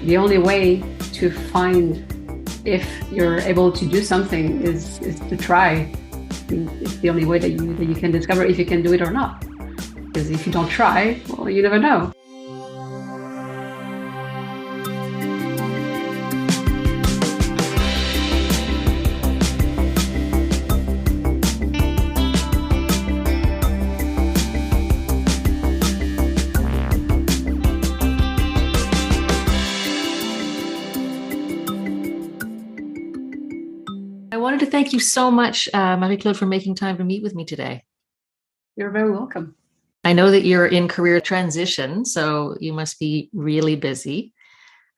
the only way to find if you're able to do something is to try. It's the only way that you can discover if you can do it or not. Because if you don't try, well, you never know. I wanted to thank you so much, Marie-Claude, for making time to meet with me today. You're very welcome. I know that you're in career transition, so you must be really busy.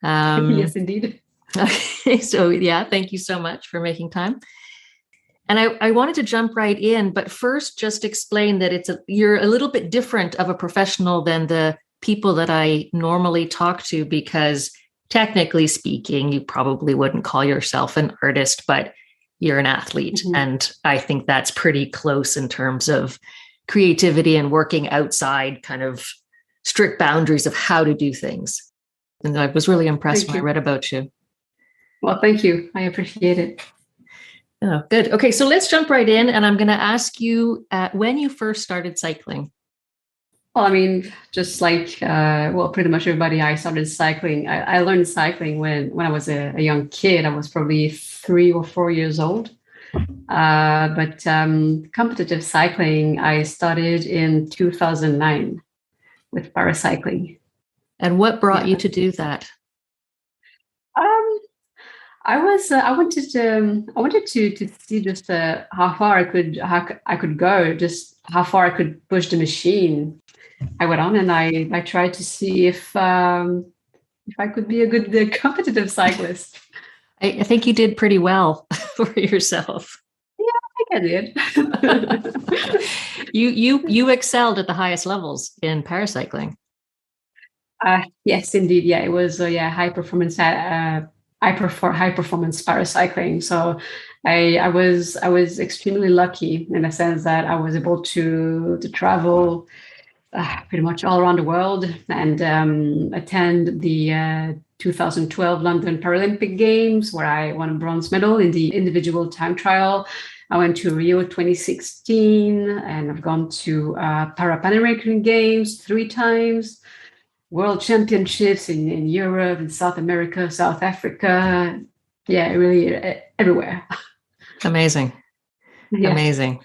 Yes, indeed. Okay, so yeah, thank you so much for making time. And I wanted to jump right in, but first just explain that you're a little bit different of a professional than the people that I normally talk to, because technically speaking, you probably wouldn't call yourself an artist, but you're an athlete. Mm-hmm. And I think that's pretty close in terms of creativity and working outside kind of strict boundaries of how to do things. And I was really impressed when I read about you. Well, thank you. I appreciate it. Oh, good. Okay, so let's jump right in. And I'm going to ask you when you first started cycling. Well, I mean, just like, pretty much everybody, I started cycling. I learned cycling when I was a young kid. I was probably 3 or 4 years old. But competitive cycling, I started in 2009 with paracycling. And what brought you to do that? I wanted to see just how far I could go, just how far I could push the machine. I went on and I tried to see if I could be a good competitive cyclist. I think you did pretty well for yourself. Yeah, I think I did. You excelled at the highest levels in paracycling. Yes, indeed. Yeah, it was high performance. I prefer high performance paracycling. So I was extremely lucky in the sense that I was able to travel pretty much all around the world and attend the 2012 London Paralympic Games, where I won a bronze medal in the individual time trial. I went to Rio 2016, and I've gone to Pan American Games 3 times, World Championships in Europe, in South America, South Africa. Yeah, really everywhere. Amazing. Yeah. Amazing.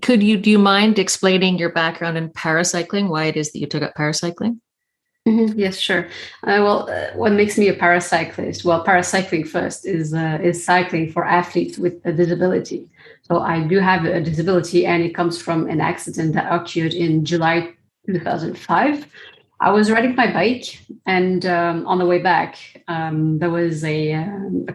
Do you mind explaining your background in paracycling, why it is that you took up paracycling? Mm-hmm. Yes, sure. What makes me a paracyclist? Well, paracycling first is cycling for athletes with a disability. So I do have a disability, and it comes from an accident that occurred in July 2005. I was riding my bike, and on the way back, there was a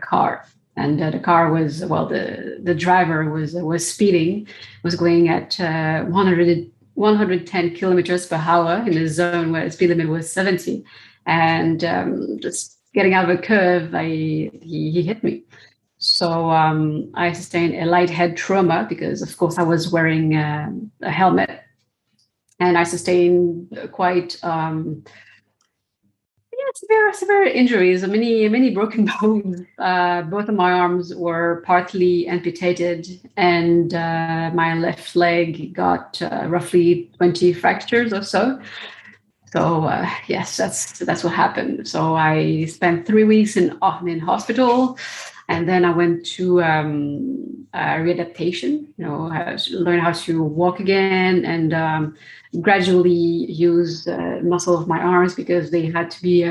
car. And the car was, the driver was speeding, was going at 110 kilometers per hour in a zone where the speed limit was 70. And just getting out of a curve, he hit me. So I sustained a light head trauma because, of course, I was wearing a helmet. And I sustained quite severe injuries, many broken bones. Both of my arms were partly amputated, and my left leg got roughly 20 fractures or so. So yes, that's what happened. So I spent 3 weeks in hospital, and then I went to readaptation. Learn how to walk again, and gradually use muscle of my arms because they had to be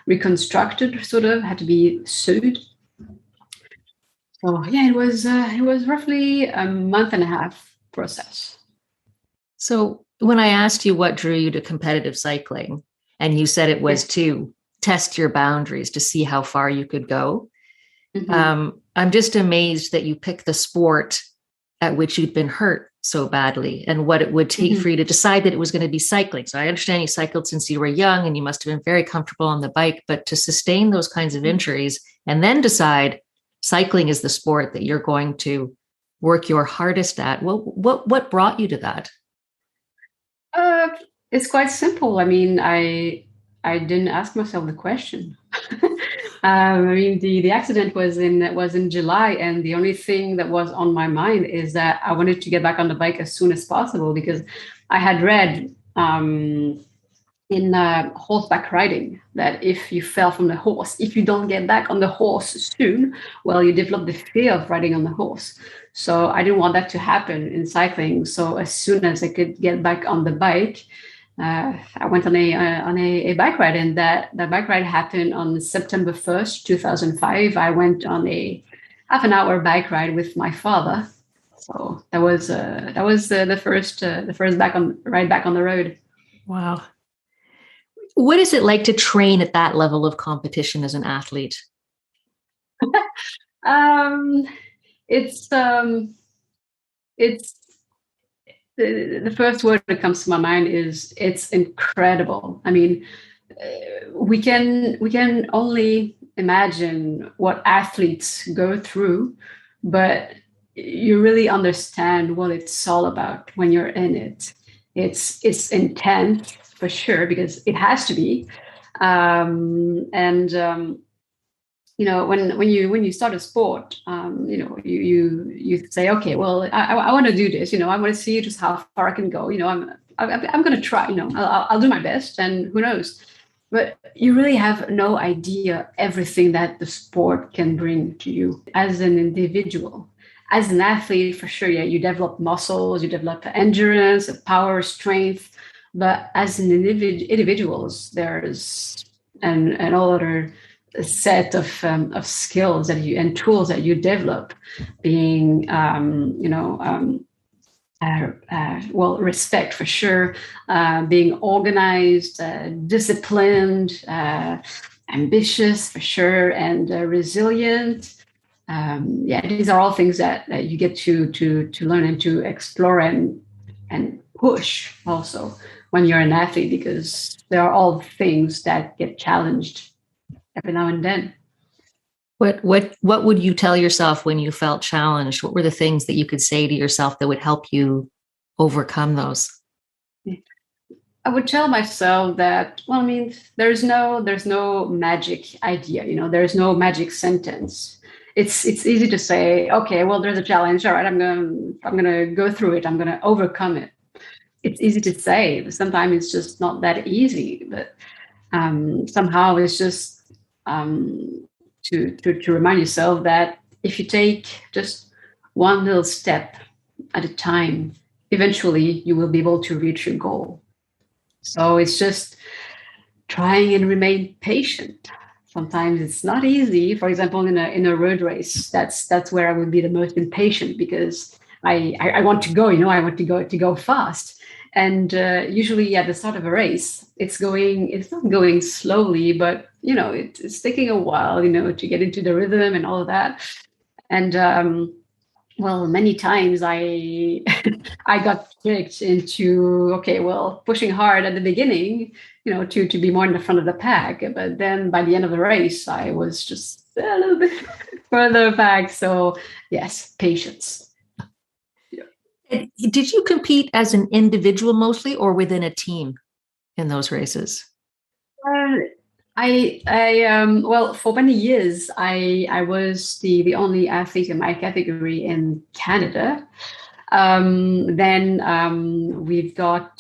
reconstructed, had to be sewed. So yeah, it was roughly a month and a half process. So when I asked you what drew you to competitive cycling, and you said it was to test your boundaries, to see how far you could go, I'm just amazed that you picked the sport at which you'd been hurt so badly, and what it would take for you to decide that it was going to be cycling. So I understand you cycled since you were young and you must have been very comfortable on the bike, but to sustain those kinds of injuries and then decide cycling is the sport that you're going to work your hardest at. What brought you to that? It's quite simple. I mean, I didn't ask myself the question. I mean, the accident was in July, and the only thing that was on my mind is that I wanted to get back on the bike as soon as possible because I had read in horseback riding that if you fell from the horse, if you don't get back on the horse soon, well, you develop the fear of riding on the horse. So I didn't want that to happen in cycling. So as soon as I could get back on the bike, I went on a bike ride, and that bike ride happened on September 1st, 2005. I went on a half an hour bike ride with my father. So that was the first ride back on the road. Wow. What is it like to train at that level of competition as an athlete? Um, it's it's the first word that comes to my mind is it's incredible. I mean, we can only imagine what athletes go through, but you really understand what it's all about when you're in it. It's intense for sure because it has to be, and when you start a sport, you say, okay, well, I want to do this. I want to see just how far I can go. I'm going to try. I'll do my best, and who knows. But you really have no idea everything that the sport can bring to you as an individual. As an athlete, for sure, yeah, you develop muscles, you develop endurance, power, strength. But as an individuals, there's and all other set of skills and tools that you develop, being well, respect for sure, being organized, disciplined, ambitious for sure, and resilient. Yeah, these are all things that you get to learn and to explore and push also when you're an athlete, because they are all things that get challenged every now and then. What would you tell yourself when you felt challenged? What were the things that you could say to yourself that would help you overcome those? I would tell myself that, well, I mean, there's no magic idea, there's no magic sentence. It's easy to say, okay, well, there's a challenge. All right, I'm gonna go through it. I'm gonna overcome it. It's easy to say, but sometimes it's just not that easy. But somehow it's just to remind yourself that if you take just one little step at a time, eventually you will be able to reach your goal. So it's just trying and remain patient. Sometimes it's not easy. For example, in a road race, that's where I would be the most impatient because I want to go. I want to go fast. And usually at the start of a race, it's not going slowly, but it's taking a while, to get into the rhythm and all of that. And well, many times I I got tricked into, okay, well, pushing hard at the beginning, to be more in the front of the pack. But then by the end of the race, I was just a little bit further back. So yes, patience. Did you compete as an individual mostly or within a team in those races? Uh, well, for many years, I was the only athlete in my category in Canada. Then we've got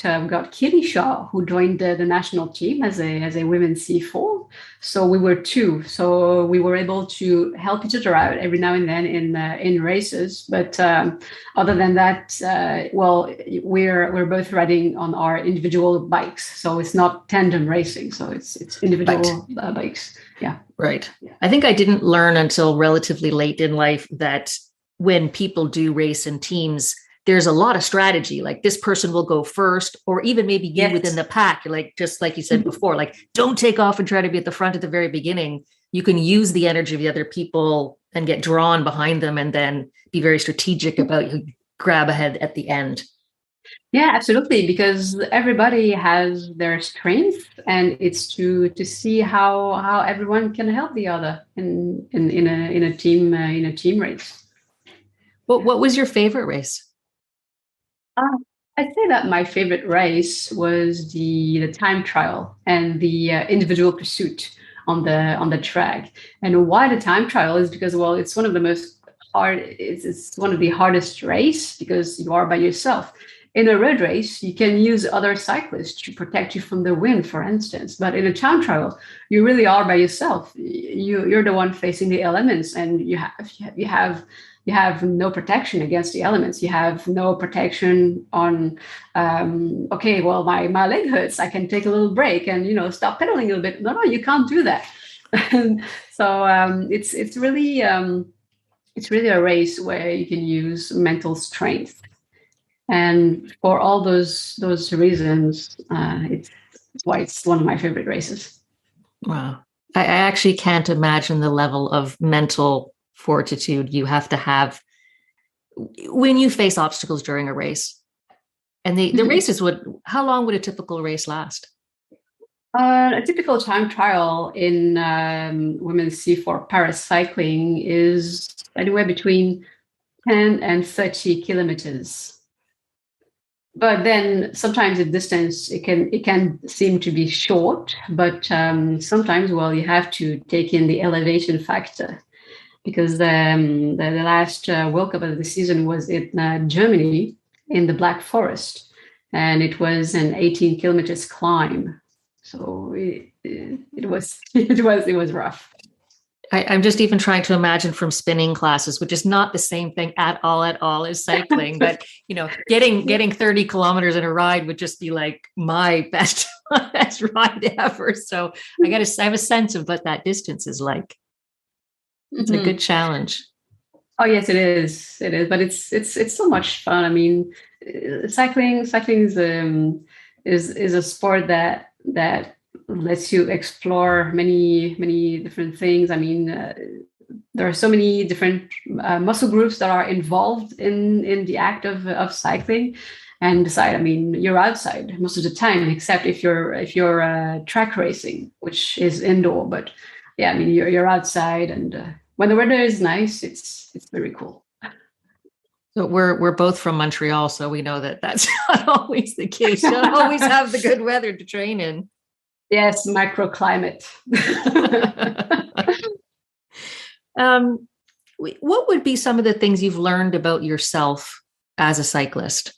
Kitty Shaw, who joined the national team as a women's C4. So we were two. So we were able to help each other out every now and then in races. But other than that, well, we're both riding on our individual bikes. So it's not tandem racing. So it's individual bikes. Yeah. Right. Yeah. I think I didn't learn until relatively late in life that when people do race in teams, there's a lot of strategy. Like this person will go first, or even maybe be within the pack. Like, just like you said before, like don't take off and try to be at the front at the very beginning. You can use the energy of the other people and get drawn behind them and then be very strategic about you grab ahead at the end. Yeah, absolutely. Because everybody has their strengths, and it's to see how everyone can help the other in a team race. What was your favorite race? I'd say that my favorite race was the time trial and the individual pursuit on the track. And why the time trial is because, well, it's one of the most hard. It's one of the hardest race because you are by yourself. In a road race, you can use other cyclists to protect you from the wind, for instance. But in a time trial, you really are by yourself. You're the one facing the elements, and you have no protection against the elements. You have no protection on, okay, well, my leg hurts. I can take a little break and, stop pedaling a little bit. No, you can't do that. So it's really a race where you can use mental strength. And for all those reasons, it's why it's one of my favorite races. Wow. I actually can't imagine the level of mental fortitude you have to have when you face obstacles during a race. And the races how long would a typical race last? A typical time trial in women's C4 paracycling is anywhere between 10 and 30 kilometers. But then sometimes the distance, it can seem to be short, but sometimes, well, you have to take in the elevation factor, because the last World Cup of the season was in Germany in the Black Forest, and it was an 18 kilometers climb. So it was rough. I'm just even trying to imagine from spinning classes, which is not the same thing at all as cycling. But, getting 30 kilometers in a ride would just be like my best ride ever. So I have a sense of what that distance is like. It's a good challenge. Oh, yes, it is. It is. But it's so much fun. I mean, cycling is a sport that lets you explore many different things. I mean, there are so many different muscle groups that are involved in the act of cycling. And decide, I mean, you're outside most of the time, except if you're track racing, which is indoor. But yeah, I mean, you're outside, and when the weather is nice, it's very cool. So we're both from Montreal, so we know that that's not always the case. You don't always have the good weather to train in. Yes, microclimate. What would be some of the things you've learned about yourself as a cyclist?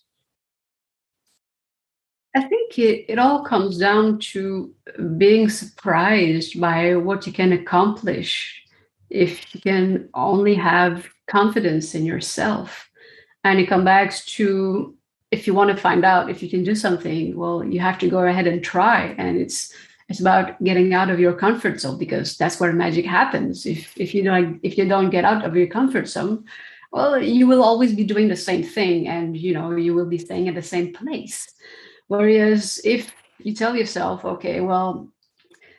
I think it all comes down to being surprised by what you can accomplish if you can only have confidence in yourself. And it comes back to, if you want to find out if you can do something, well, you have to go ahead and try. And it's about getting out of your comfort zone, because that's where magic happens. If you don't get out of your comfort zone, well, you will always be doing the same thing, and you will be staying at the same place. Whereas if you tell yourself, okay, well,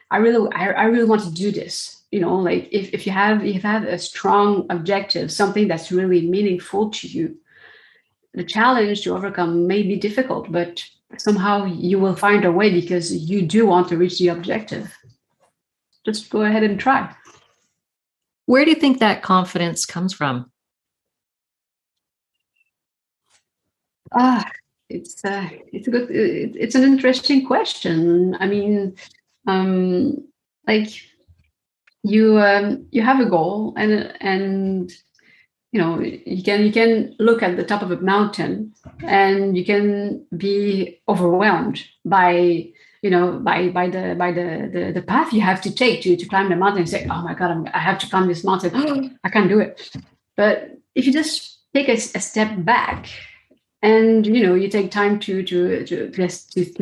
I really want to do this, like if you have a strong objective, something that's really meaningful to you, the challenge to overcome may be difficult, but somehow you will find a way, because you do want to reach the objective. Just go ahead and try. Where do you think that confidence comes from? It's an interesting question. I mean, like you have a goal, and you can look at the top of a mountain, and you can be overwhelmed by the path you have to take to climb the mountain, and say, oh my God, I have to climb this mountain. I can't do it. But if you just take a step back, and you take time to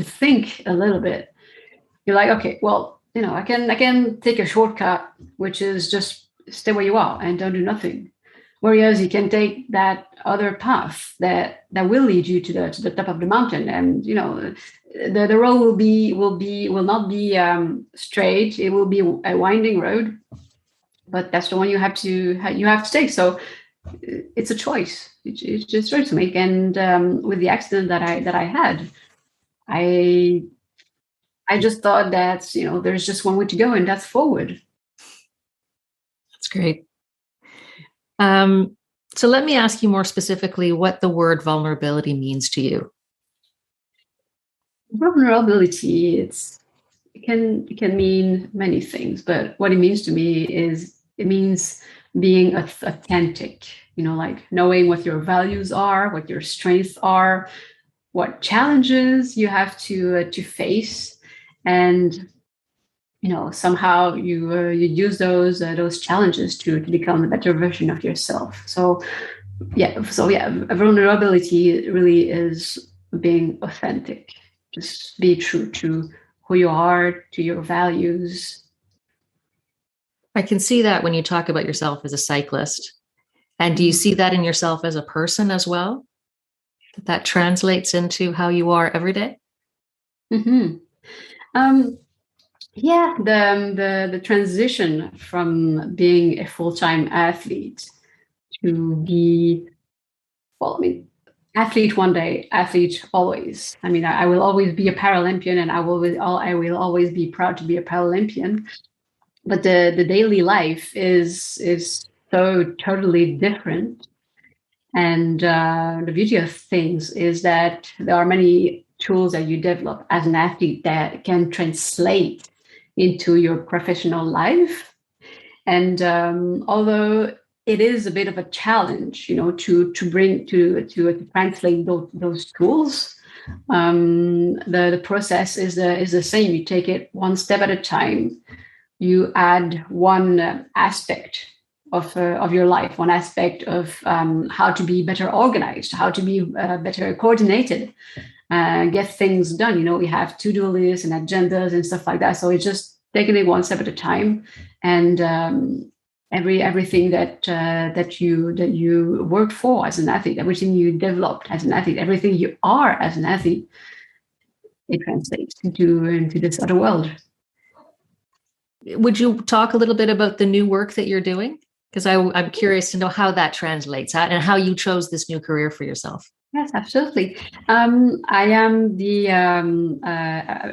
think a little bit, you're like, okay, well, I can take a shortcut, which is just stay where you are and don't do nothing. Whereas you can take that other path that will lead you to the top of the mountain, and the road will not be straight. It will be a winding road, but that's the one you have to take. So it's a choice. It's just a choice to make. And with the accident that I had, I just thought that there's just one way to go, and that's forward. That's great. So let me ask you more specifically what the word vulnerability means to you. Vulnerability, it can mean many things, but what it means to me is it means being authentic, like knowing what your values are, what your strengths are, what challenges you have to face, and somehow you use those challenges to become a better version of yourself. So vulnerability really is being authentic. Just be true to who you are, to your values. I can see that when you talk about yourself as a cyclist. And do you see that in yourself as a person as well? That translates into how you are every day? Mm-hmm. Yeah, the transition from being a full-time athlete to be, well, I mean, athlete one day, athlete always. I mean, I will always be a Paralympian, and I will always be proud to be a Paralympian. But the daily life is so totally different. And the beauty of things is that there are many tools that you develop as an athlete that can translate into your professional life. And although it is a bit of a challenge, to bring to translate those tools, the process is the same. You take it one step at a time. You add one aspect of your life, one aspect of how to be better organized, how to be better coordinated, get things done. We have to-do lists and agendas and stuff like that. So it's just taking it one step at a time, and everything that you worked for as an athlete, everything you developed as an athlete, everything you are as an athlete, it translates into this other world. Would you talk a little bit about the new work that you're doing? Because I'm curious to know how that translates and how you chose this new career for yourself. Yes, absolutely. I am the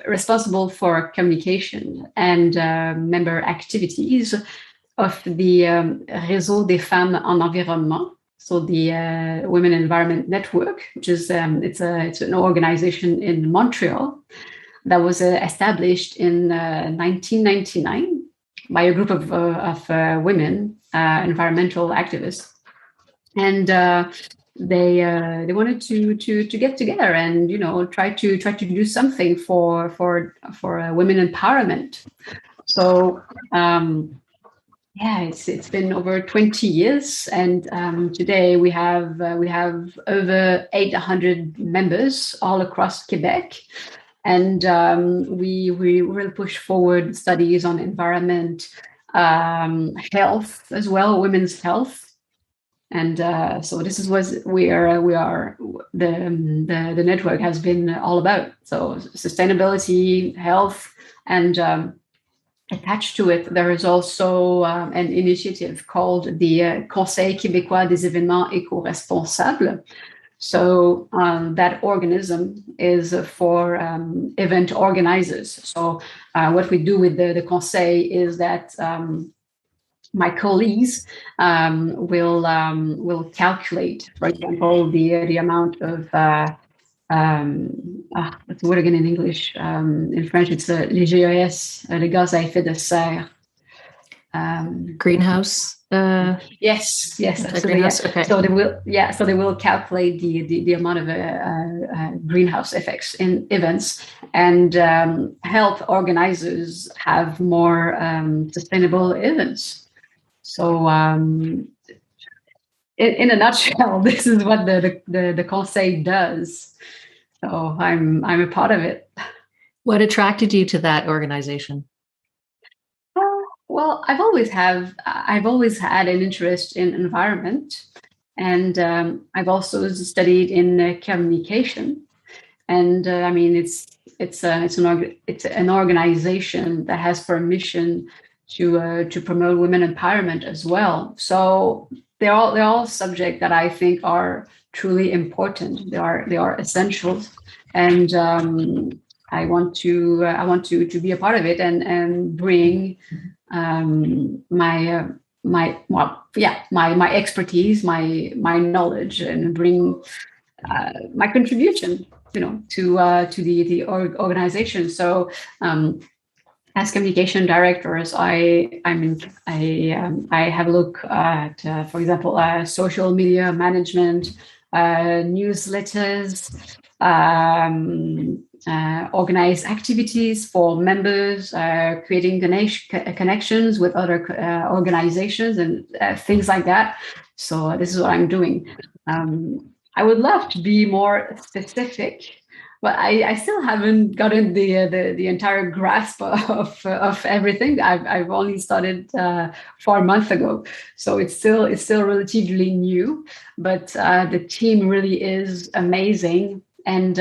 responsible for communication and member activities of the Réseau des Femmes en Environnement, so the Women Environment Network, which is it's an organization in Montreal that was established in 1999 by a group of women, environmental activists, and they wanted to get together and try to do something for women empowerment. So it's been over 20 years, and today we have over 800 members all across Quebec. And we really push forward studies on environment, health as well, women's health. And so this is what the network has been all about. So sustainability, health, and attached to it, there is also an initiative called the Conseil québécois des événements éco-responsables. So that organism is for event organizers. So what we do with the Conseil is that my colleagues will calculate, for example, the amount of what's the word again in English? In French, it's les GES, les gaz à effet de serre. Greenhouse. Yes, absolutely. Greenhouse. Okay. So they will calculate the amount of greenhouse effects in events and help organizers have more sustainable events. So in a nutshell, this is what the Conseil does. So I'm a part of it. What attracted you to that organization? Well, I've always had an interest in environment, and I've also studied in communication. And I mean, it's an organization that has for a mission to promote women empowerment as well. So they're all subjects that I think are truly important. They are essential, and I want to be a part of it and bring my expertise, my knowledge, and bring my contribution, to the organization. So as communication directors, I have a look at, for example, social media management, newsletters, organize activities for members, creating connections with other organizations and things like that. So this is what I'm doing. I would love to be more specific, but I still haven't gotten the entire grasp of everything. I've only started 4 months ago, so it's still relatively new. But the team really is amazing, and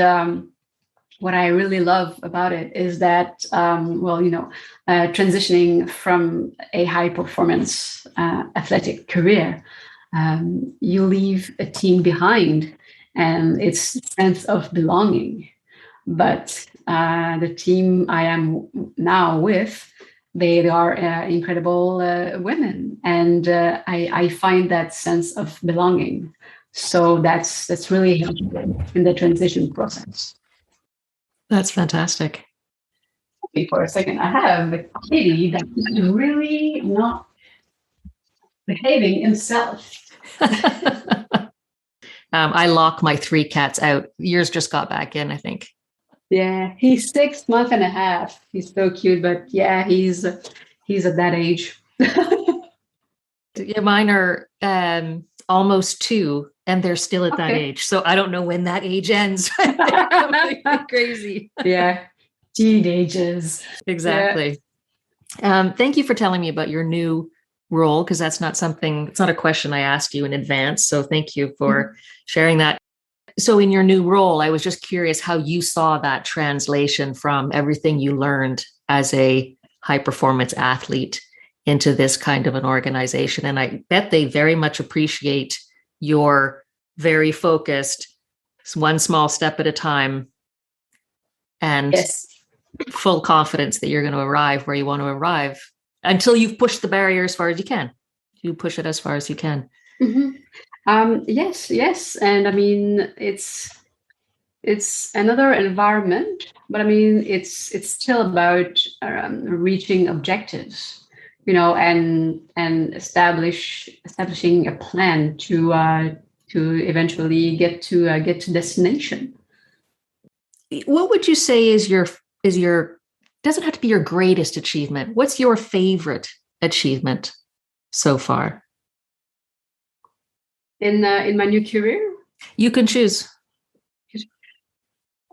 what I really love about it is that transitioning from a high performance athletic career, you leave a team behind and its sense of belonging. But the team I am now with, they are incredible women, and I find that sense of belonging. So that's really helpful in the transition process. That's fantastic. Okay, for a second, I have a kitty that is really not behaving himself. I lock my 3 cats out. Yours just got back in, I think. Yeah, he's 6 months and a half. He's so cute, but yeah, he's at that age. Yeah, mine are almost 2, and they're still at that age. So I don't know when that age ends. Crazy. Yeah, teenagers. Exactly. Yeah. Thank you for telling me about your new role, because it's not a question I asked you in advance. So thank you for sharing that. So in your new role, I was just curious how you saw that translation from everything you learned as a high performance athlete into this kind of an organization. And I bet they very much appreciate your very focused, one small step at a time, and full confidence that you're going to arrive where you want to arrive until you've pushed the barrier as far as you can. You push it as far as you can. Mm-hmm. Yes. And I mean, it's another environment, but I mean, it's still about reaching objectives, and establishing a plan to eventually get to destination. What would you say is your doesn't have to be your greatest achievement? What's your favorite achievement so far? In my new career? You can choose.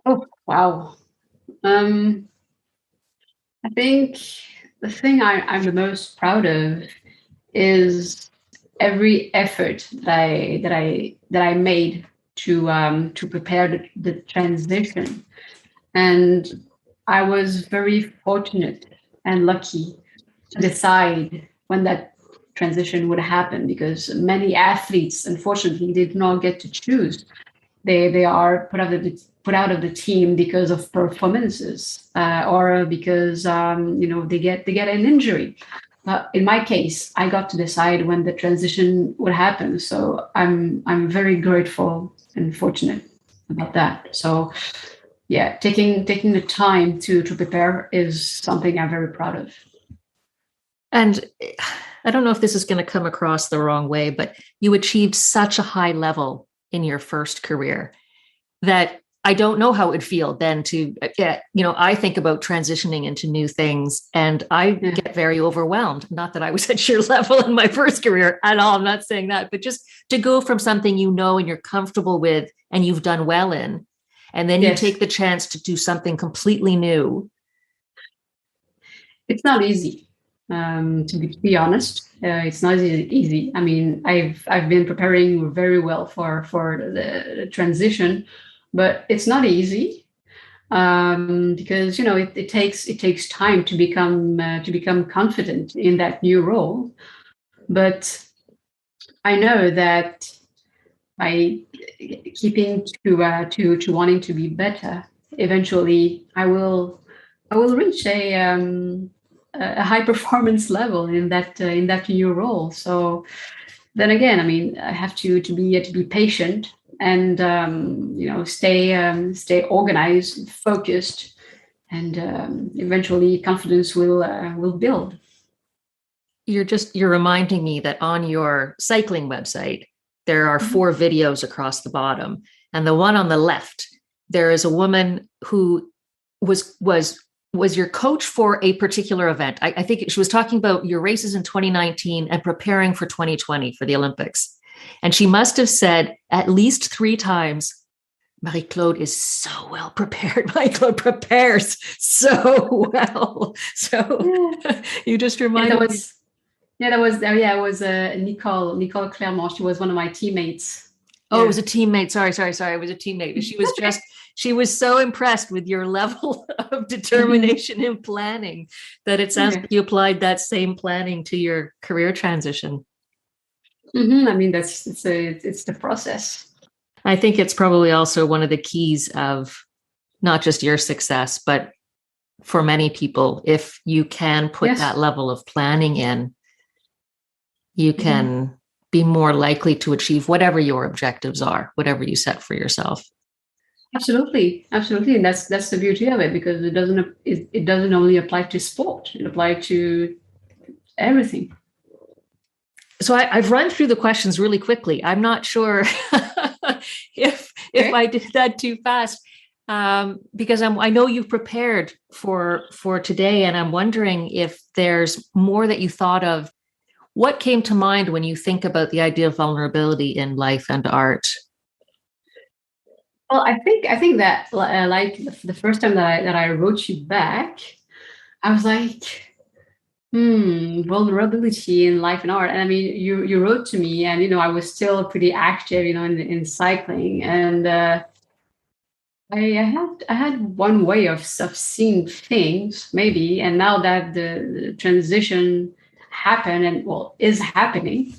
Oh, wow. I think the thing I'm the most proud of is every effort that I made to prepare the transition. And I was very fortunate and lucky to decide when that transition would happen, because many athletes, unfortunately, did not get to choose. They are put out of the team because of performances, or because they get an injury. But in my case, I got to decide when the transition would happen. So I'm very grateful and fortunate about that. So yeah, taking the time to prepare is something I'm very proud of. And I don't know if this is going to come across the wrong way, but you achieved such a high level in your first career that I don't know how it would feel then to, I think about transitioning into new things, and I get very overwhelmed. Not that I was at your level in my first career at all. I'm not saying that, but just to go from something and you're comfortable with and you've done well in, and then you take the chance to do something completely new. It's not easy. To be honest, it's not easy. I mean, I've been preparing very well for the transition, but it's not easy, because it takes time to become confident in that new role. But I know that by keeping to wanting to be better, eventually I will reach a high performance level in that new role. So then again, I mean, I have to be patient and stay organized, focused, and eventually confidence will build. You're reminding me that on your cycling website, there are 4 videos across the bottom. And the one on the left, there is a woman who was your coach for a particular event. I think she was talking about your races in 2019 and preparing for 2020 for the Olympics. And she must have said at least 3 times, Marie-Claude is so well prepared. Marie-Claude prepares so well. So you just reminded me. It was Nicole Clermont. She was one of my teammates. Oh, it was a teammate. Sorry. It was a teammate. She was so impressed with your level of determination in planning that it sounds like you applied that same planning to your career transition. I mean, it's the process. I think it's probably also one of the keys of not just your success, but for many people, if you can put that level of planning in, you can be more likely to achieve whatever your objectives are, whatever you set for yourself. Absolutely. And that's the beauty of it, because it doesn't only apply to sport; it applies to everything. So I've run through the questions really quickly. I'm not sure if I did that too fast, because I know you've prepared for today, and I'm wondering if there's more that you thought of. What came to mind when you think about the idea of vulnerability in life and art? Well, I think that like the first time that I wrote you back, I was like, vulnerability in life and art. And I mean, you wrote to me, and I was still pretty active, in cycling, and I had one way of seeing things maybe, and now that the transition happened and is happening,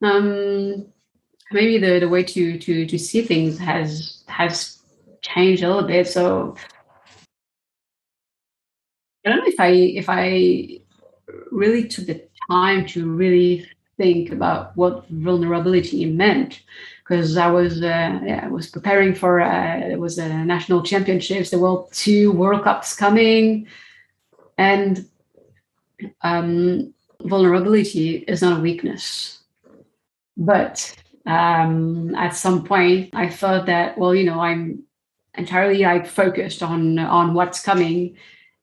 maybe the way to see things has changed a little bit. So I don't know if I really took the time to really think about what vulnerability meant, because I was preparing for it was a national championships, there were 2 World Cups coming, and vulnerability is not a weakness, but at some point I thought that I'm entirely focused on what's coming,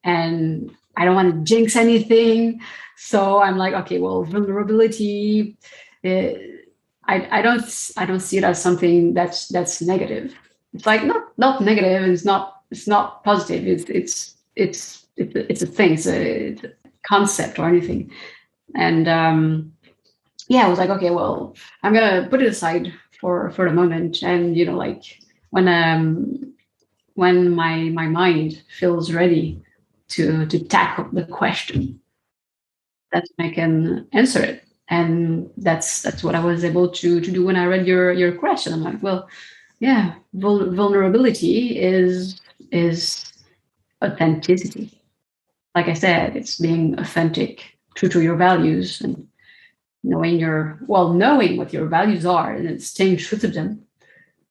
and I don't want to jinx anything. So I'm like, okay, well, vulnerability, I don't see it as something that's negative. It's like not negative, and it's not positive. It's a thing. It's a concept or anything. And I was like, okay, well, I'm gonna put it aside for the moment, and when my mind feels ready to tackle the question, that's when I can answer it. And that's what I was able to do when I read your question. I'm like, well, yeah, vulnerability is authenticity. Like I said, it's being authentic, true to your values, and knowing what your values are, and then staying true to them,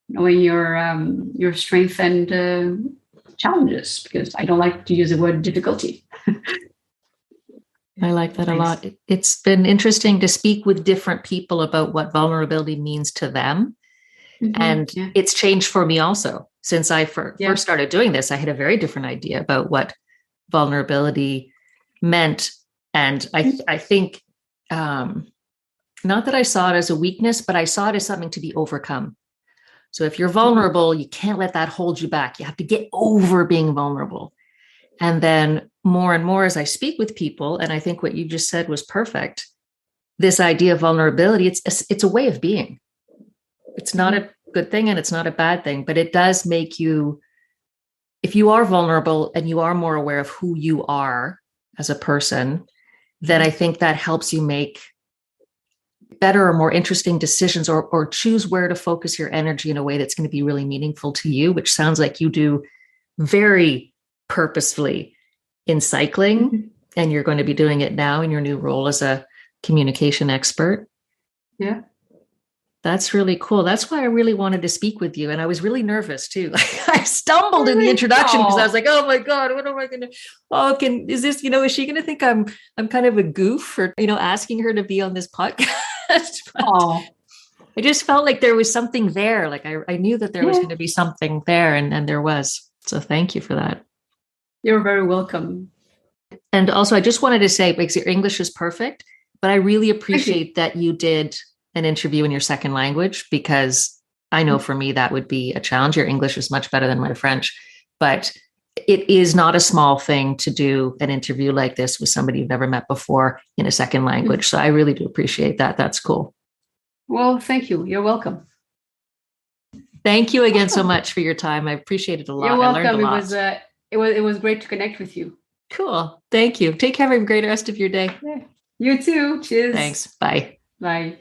knowing your strength and challenges, because I don't like to use the word difficulty. I like that a lot. It's been interesting to speak with different people about what vulnerability means to them. And it's changed for me also. Since I first started doing this, I had a very different idea about what vulnerability meant. And I think, not that I saw it as a weakness, but I saw it as something to be overcome. So if you're vulnerable, you can't let that hold you back. You have to get over being vulnerable. And then more and more as I speak with people, and I think what you just said was perfect, this idea of vulnerability, it's a way of being. It's not a good thing and it's not a bad thing, but it does make you, if you are vulnerable and you are more aware of who you are as a person, then I think that helps you make better or more interesting decisions, or choose where to focus your energy in a way that's going to be really meaningful to you, which sounds like you do very purposefully in cycling, and you're going to be doing it now in your new role as a communication expert. Yeah. That's really cool. That's why I really wanted to speak with you. And I was really nervous too. I stumbled in the Really? introduction because I was Oh, like, oh my God, what am I gonna is this, is she gonna think I'm kind of a goof for, asking her to be on this podcast? But oh, I just felt like there was something there. Like I knew that there was yeah. going to be something there, and there was. So thank you for that. You're very welcome. And also I just wanted to say, because your English is perfect, but I really Thank you. appreciate that you did an interview in your second language, because I know for me that would be a challenge. Your English is much better than my French, but it is not a small thing to do an interview like this with somebody you've never met before in a second language. So I really do appreciate that. That's cool. Well, thank you. You're welcome. Thank you again so Awesome. much for your time. I appreciate it a You're lot. I learned a welcome. lot. It was great to connect with you. Cool. Thank you. Take care. Have a great rest of your day. Yeah. You too. Cheers. Thanks. Bye. Bye.